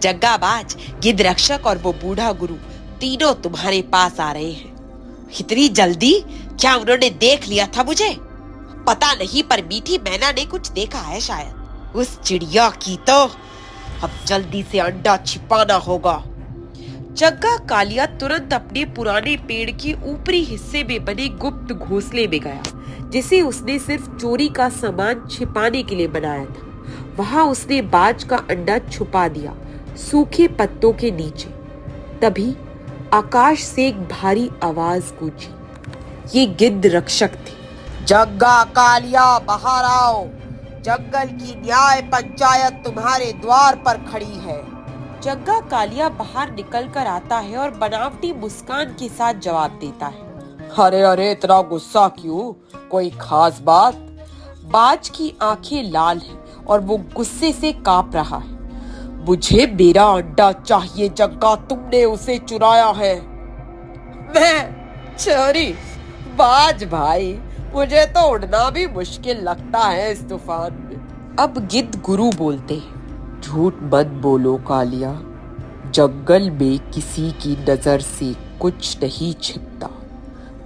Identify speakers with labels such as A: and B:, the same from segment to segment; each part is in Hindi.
A: जग्गाबाज, गिद्ध रक्षक और वो बूढ़ा गुरु तीनों तुम्हारे पास आ रहे हैं। इतनी जल्दी? क्या उन्होंने देख लिया था मुझे? पता नहीं, पर मीठी मैना ने कुछ देखा है शायद। उस चिड़िया की तो अब जल्दी से अंडा छिपाना होगा। जग्गा कालिया तुरंत अपने पुराने पेड़ के ऊपरी हिस्से में बने गुप्त घोंसले में गया, जिसे उसने सिर्फ चोरी का सामान छिपाने के लिए बनाया था। वहां उसने बाज का अंडा छुपा दिया, सूखे पत्तों के नीचे। तभी आकाश से एक भारी आवाज गूंजी। ये गिद्ध रक्षक थे। जग्गा कालिया, बाहर आओ। जंगल की न्याय पंचायत तुम्हारे द्वार पर खड़ी है। जग्गा कालिया बाहर निकल कर आता है और बनावटी मुस्कान के साथ जवाब देता है। अरे अरे, इतना गुस्सा क्यों? कोई खास बात? बाज की आंखें लाल हैं और वो गुस्से से कांप रहा है। मुझे मेरा अंडा चाहिए जग्गा, तुमने उसे चुराया है। मैं चोरी? बाज भाई, मुझे तो उड़ना भी मुश्किल लगता है इस तूफान में। अब गिद्ध गुरु बोलते हैं। झूठ मत बोलो कालिया, जंगल में किसी की नजर से कुछ नहीं छिपता।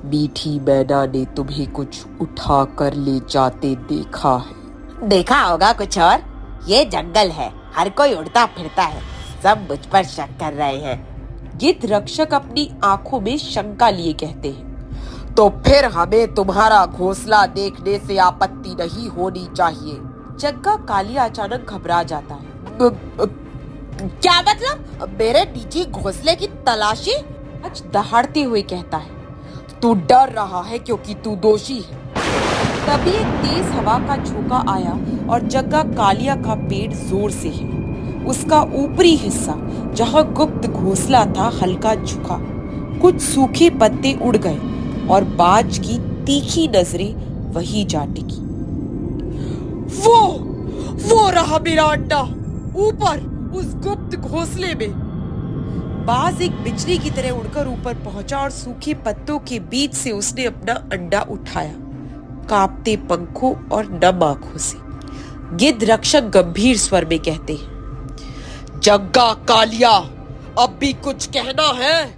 A: मीठी मैना ने तुम्हें कुछ उठा कर ले जाते देखा है। देखा होगा कुछ और? ये जंगल है, हर कोई उड़ता फिरता है, सब मुझ पर शक कर रहे हैं। गिद्ध रक्षक अपनी आंखों में शंका लिए कहते हैं। तो फिर हमें तुम्हारा घोंसला देखने से आपत्ति नहीं होनी चाहिए। जग्गा कालिया अचानक घबरा जाता है। क्या मतलब? मेरे निजी घोंसले की तलाशी? आज दहाड़ते हुए कहता है। तू डर रहा है क्योंकि तू दोषी है। तभी एक तेज हवा का झोंका आया और जग्गा कालिया का पेट जोर से हिला। उसका ऊपरी हिस्सा, जहां गुप्त घोंसला था, हल्का झुका। कुछ सूखे पत्ते उड़ गए और बाज की तीखी नजरें वहीं जा टिकी। वो रहा मेरा अंडा, ऊपर उस गुप्त घोंसले में। बाज एक बिजली की तरह उड़कर ऊपर पहुंचा और सूखे पत्तों के बीच से उसने अपना अंडा उठाया, कांपते पंखों और नम आंखों से। गिद्ध रक्षक गंभीर स्वर में कहते हैं। जग्गा कालिया, अब भी कुछ कहना है?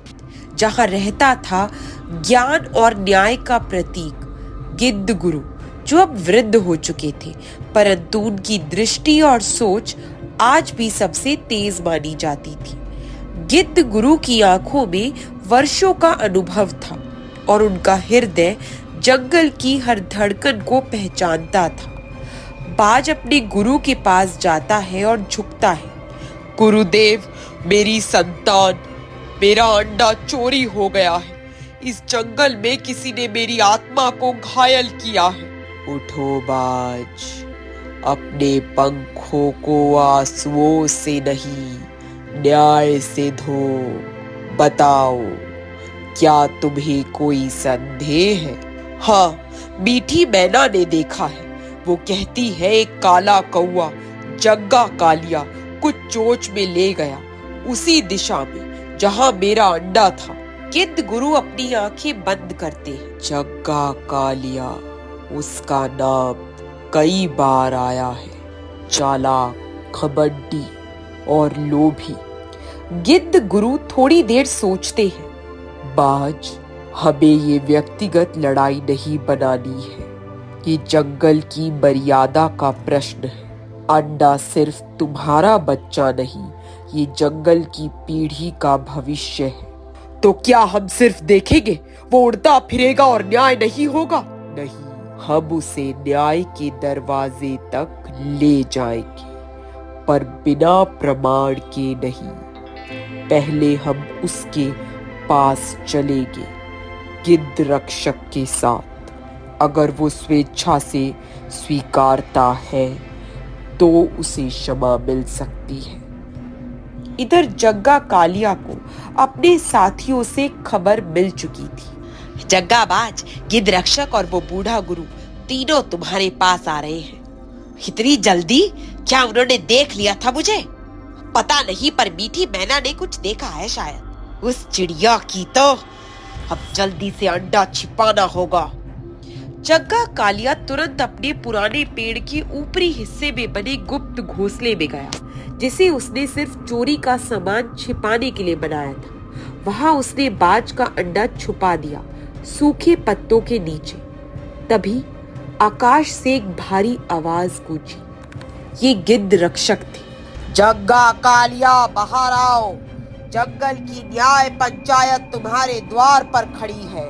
A: जहां रहता था ज्ञान और न्याय का प्रतीक, गिद्ध गुरु, जो अब वृद्ध हो चुके थे, परंतु उनकी दृष्टि और सोच आज भी सबसे तेज मानी जाती थी। गिद्ध गुरु की आंखों में वर्षों का अनुभव था और उनका हृदय जंगल की हर धड़कन को पहचानता था। बाज अपने गुरु के पास जाता है और झुकता है। गुरुदेव, मेरी संतान, मेरा अंडा चोरी हो गया है। इस जंगल में किसी ने मेरी आत्मा को घायल किया है। उठो बाज, अपने पंखों को आंसुओं से नहीं, न्याय से धो। बताओ, क्या तुम्हें कोई संदेह है? हाँ, मीठी मैना ने देखा है। वो कहती है एक काला कौआ जग्गा कालिया कुछ चोंच में ले गया, उसी दिशा में जहां मेरा अंडा था। गिद्ध गुरु अपनी आंखें बंद करते हैं। जग्गा कालिया, उसका नाम कई बार आया है। चालाक, घमंडी और लोभी। गिद्ध गुरु थोड़ी देर सोचते हैं। बाज, हमें ये व्यक्तिगत लड़ाई नहीं बनानी है। ये जंगल की मर्यादा का प्रश्न है। अंडा सिर्फ तुम्हारा बच्चा नहीं, ये जंगल की पीढ़ी का भविष्य है। तो क्या हम सिर्फ देखेंगे वो उड़ता फिरेगा और न्याय नहीं होगा? नहीं, हम उसे न्याय के दरवाजे तक ले जाएंगे, पर बिना प्रमाण के नहीं। पहले हम उसके पास चलेंगे, गिद्ध रक्षक के साथ। अगर वो स्वेच्छा से स्वीकारता है तो उसे क्षमा मिल सकती है। इधर जग्गा कालिया को अपने साथियों से खबर मिल चुकी थी। जग्गाबाज, गिद्ध रक्षक और वो बूढ़ा गुरु तीनों तुम्हारे पास आ रहे हैं। इतनी जल्दी? क्या उन्होंने देख लिया था मुझे? पता नहीं, पर मीठी मैना ने कुछ देखा है शायद। उस चिड़िया की तो अब जल्दी से अंडा छिपाना होगा। जग्गा कालिया तुरंत अपने पुराने पेड़ के ऊपरी हिस्से में बने गुप्त घोंसले में गया, जिसे उसने सिर्फ चोरी का सामान छिपाने के लिए बनाया था। वहां उसने बाज का अंडा छुपा दिया सूखे पत्तों के नीचे। तभी आकाश से एक भारी आवाज गूंजी। ये गिद्ध रक्षक थे।
B: जग्गा कालिया, बाहर आओ। जंगल की न्याय पंचायत तुम्हारे द्वार पर खड़ी है।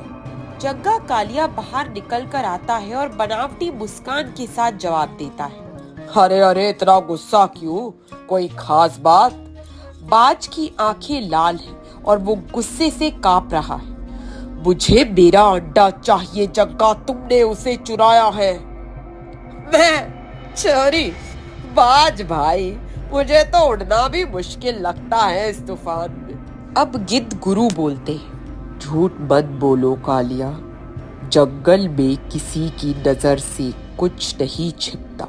A: जग्गा कालिया बाहर निकल कर आता है और बनावटी मुस्कान के साथ जवाब देता है।
B: अरे अरे, इतना गुस्सा क्यों? कोई खास बात?
A: बाज की आंखें लाल हैं और वो गुस्से से कांप रहा है। मुझे मेरा अंडा चाहिए जग्गा, तुमने उसे चुराया है।
B: मैं चोरी? बाज भाई, मुझे तो उड़ना भी मुश्किल लगता है इस तूफान में।
A: अब गिद्ध गुरु बोलते हैं।
B: झूठ मत बोलो कालिया, जंगल में किसी की नजर से कुछ नहीं छिपता।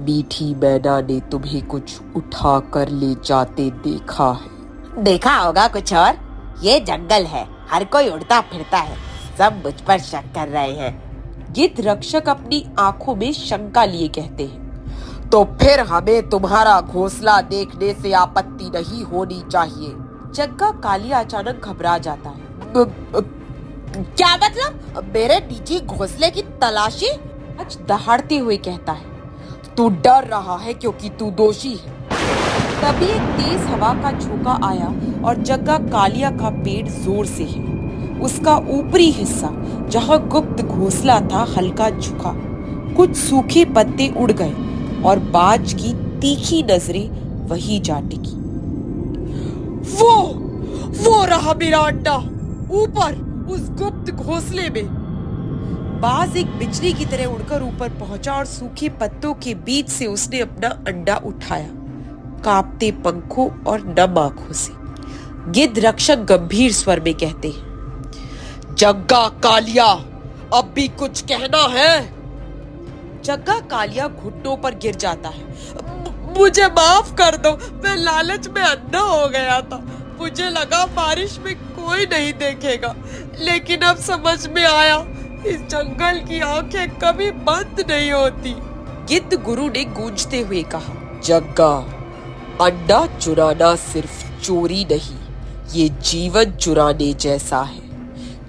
B: मीठी मैना ने तुम्हें कुछ उठा कर ले जाते देखा है।
C: देखा होगा कुछ और। ये जंगल है, हर कोई उड़ता फिरता है, सब मुझ पर शक कर रहे हैं।
A: गिद्ध रक्षक अपनी आंखों में शंका लिए कहते हैं।
B: तो फिर हमें तुम्हारा घोंसला देखने से आपत्ति नहीं होनी चाहिए।
A: जग्गा कालिया अचानक घबरा जाता है।
B: क्या मतलब? मेरे निजी घोंसले की तलाशी?
A: आज दहाड़ते हुए कहता है।
B: तू डर रहा है क्योंकि तू दोषी है।
A: तभी एक तेज हवा का झोंका आया और जग्गा कालिया का पेड़ जोर से हिला। उसका ऊपरी हिस्सा जहां गुप्त घोंसला था हल्का झुका। कुछ सूखे पत्ते उड़ गए और बाज की तीखी नजरें वही जा टिकी। वो रहा मेरा अंडा, ऊपर उस गुप्त घोंसले में। बाज एक बिजली की तरह उड़कर ऊपर पहुंचा और सूखे पत्तों के बीच से उसने अपना अंडा उठाया, कांपते पंखों और नम आंखों से। गिद्ध रक्षक गंभीर स्वर में कहते हैं।
B: जग्गा कालिया, अब भी कुछ कहना है?
A: जग्गा कालिया घुटनों पर गिर जाता है।
B: मुझे माफ कर दो, मैं लालच में अंधा हो गया था। मुझे लगा बारिश में कोई नहीं देखेगा, लेकिन अब समझ में आया इस जंगल की आंखें कभी बंद नहीं होती।
A: गिद्ध गुरु ने गूंजते हुए कहा।
B: जग्गा, अंडा चुराना सिर्फ चोरी नहीं, ये जीवन चुराने जैसा है।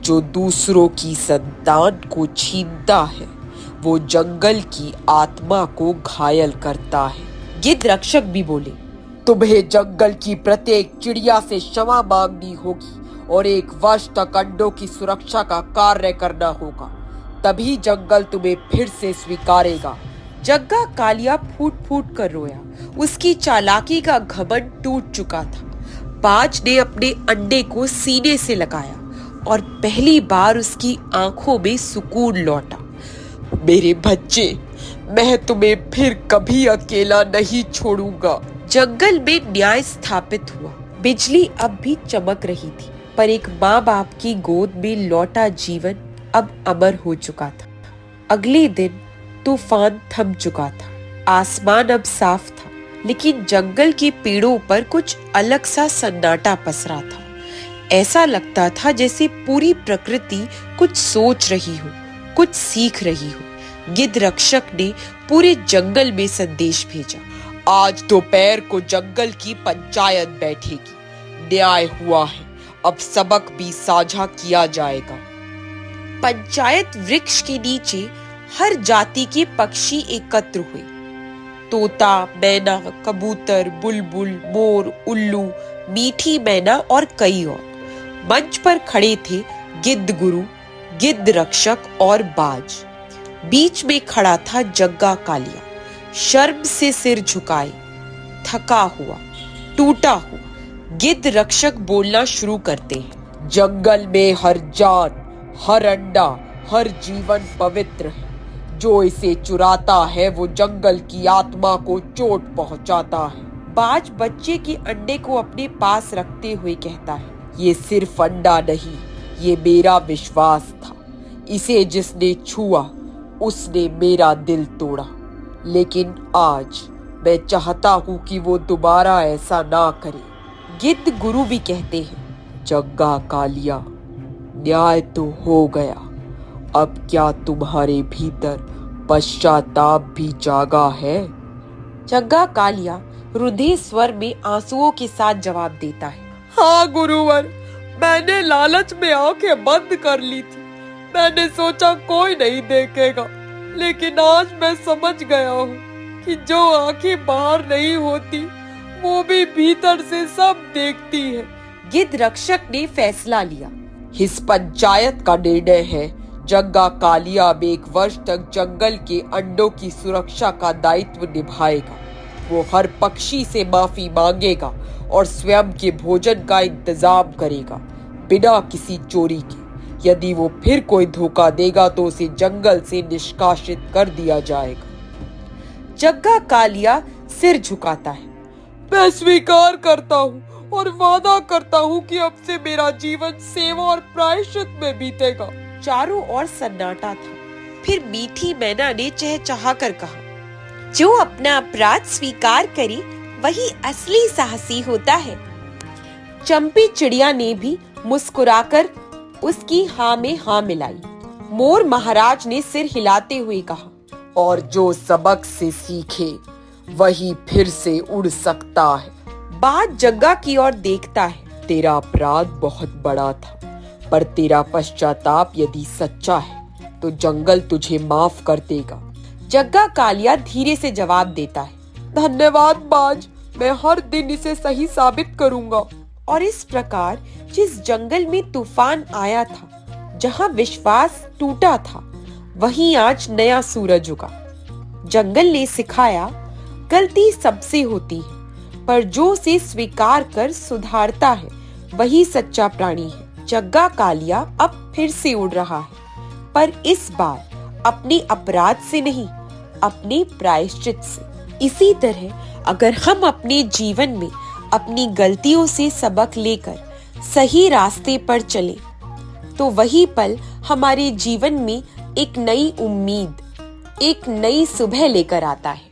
B: जो दूसरों की संतान को छीनता है, वो जंगल की आत्मा को घायल करता है।
A: गिद्ध रक्षक भी बोले।
B: तुम्हें जंगल की प्रत्येक चिड़िया से क्षमा मांगनी होगी और एक वर्ष तक अंडों की सुरक्षा का कार्य करना होगा, तभी जंगल तुम्हें फिर से स्वीकारेगा।
A: जग्गा कालिया फूट फूट कर रोया। उसकी चालाकी का घमंड टूट चुका था। बाज ने अपने अंडे को सीने से लगाया और पहली बार उसकी आंखों में सुकून लौटा।
B: मेरे बच्चे, मैं तुम्हें फिर कभी अकेला नहीं छोड़ूंगा।
A: जंगल में न्याय स्थापित हुआ। बिजली अब भी चमक रही थी, पर एक माँ बाप की गोद में लौटा जीवन अब अमर हो चुका था। अगले दिन तूफान थम चुका था। आसमान अब साफ था, लेकिन जंगल के पेड़ों पर कुछ अलग सा सन्नाटा पसरा था। ऐसा लगता था जैसे पूरी प्रकृति कुछ सोच रही हो, कुछ सीख रही हो। गिद्ध रक्षक ने पूरे जंगल में संदेश भेजा।
B: आज दोपहर को जंगल की पंचायत बैठेगी। न्याय हुआ है, अब सबक भी साझा किया जाएगा।
A: पंचायत वृक्ष के नीचे हर जाति के पक्षी एकत्र हुए। तोता, मैना, कबूतर, बुलबुल, मोर, उल्लू, मीठी मैना और कई और। मंच पर खड़े थे गिद्ध गुरु, गिद्ध रक्षक और बाज। बीच में खड़ा था जग्गा कालिया, शर्म से सिर झुकाए, थका हुआ, टूटा हुआ। गिद्ध रक्षक बोलना शुरू करते हैं।
B: जंगल में हर जान, हर अंडा, हर जीवन पवित्र है। जो इसे चुराता है वो जंगल की आत्मा को चोट पहुंचाता है।
A: बाज बच्चे के अंडे को अपने पास रखते हुए कहता है।
B: ये सिर्फ अंडा नहीं, ये मेरा विश्वास था। इसे जिसने छुआ उसने मेरा दिल तोड़ा, लेकिन आज मैं चाहता हूँ कि वो दोबारा ऐसा ना करे।
A: गिद्ध गुरु भी कहते हैं।
B: जग्गा कालिया, न्याय तो हो गया, अब क्या तुम्हारे भीतर पश्चाताप भी जागा है?
A: जग्गा कालिया रुधिर स्वर में आंसुओं के साथ जवाब देता है।
B: हाँ गुरुवर, मैंने लालच में आंखें बंद कर ली थी। मैंने सोचा कोई नहीं देखेगा, लेकिन आज मैं समझ गया हूँ कि जो आंखें बाहर नहीं होती वो भी भीतर से सब देखती है।
A: गिद्ध रक्षक ने फैसला लिया।
B: इस पंचायत का निर्णय है, जग्गा कालिया अब 1 वर्ष तक जंगल के अंडों की सुरक्षा का दायित्व निभाएगा। वो हर पक्षी से माफी मांगेगा और स्वयं के भोजन का इंतजाम करेगा, बिना किसी चोरी के। यदि वो फिर कोई धोखा देगा तो उसे जंगल से निष्कासित कर दिया जाएगा।
A: जग्गा कालिया सिर झुकाता है।
B: मैं स्वीकार करता हूँ और वादा करता हूँ कि अब से मेरा जीवन सेवा और प्रायश्चित में बीतेगा।
A: चारों ओर सन्नाटा था। फिर मीठी मैना ने चहचहा कर कहा, जो अपना अपराध स्वीकार करे वही असली साहसी होता है। चंपी चिड़िया ने भी मुस्कुराकर उसकी हाँ में हाँ मिलाई। मोर महाराज ने सिर हिलाते हुए कहा,
B: और जो सबक से सीखे वही फिर से उड़ सकता है।
A: बात जग्गा की ओर देखता है।
B: तेरा अपराध बहुत बड़ा था, पर तेरा पश्चाताप यदि सच्चा है तो जंगल तुझे माफ कर देगा।
A: जग्गा कालिया धीरे से जवाब देता है,
B: धन्यवाद बाज, मैं हर दिन इसे सही साबित करूंगा।
A: और इस प्रकार जिस जंगल में तूफान आया था, जहां विश्वास टूटा था, वहीं आज नया सूरज उगा। जंगल ने सिखाया, गलती सबसे होती है, पर जो उसे स्वीकार कर सुधारता है वही सच्चा प्राणी है। जग्गा कालिया अब फिर से उड़ रहा है, पर इस बार अपने अपराध से नहीं, अपने प्रायश्चित से। इसी तरह अगर हम अपने जीवन में अपनी गलतियों से सबक लेकर सही रास्ते पर चले, तो वही पल हमारे जीवन में एक नई उम्मीद, एक नई सुबह लेकर आता है।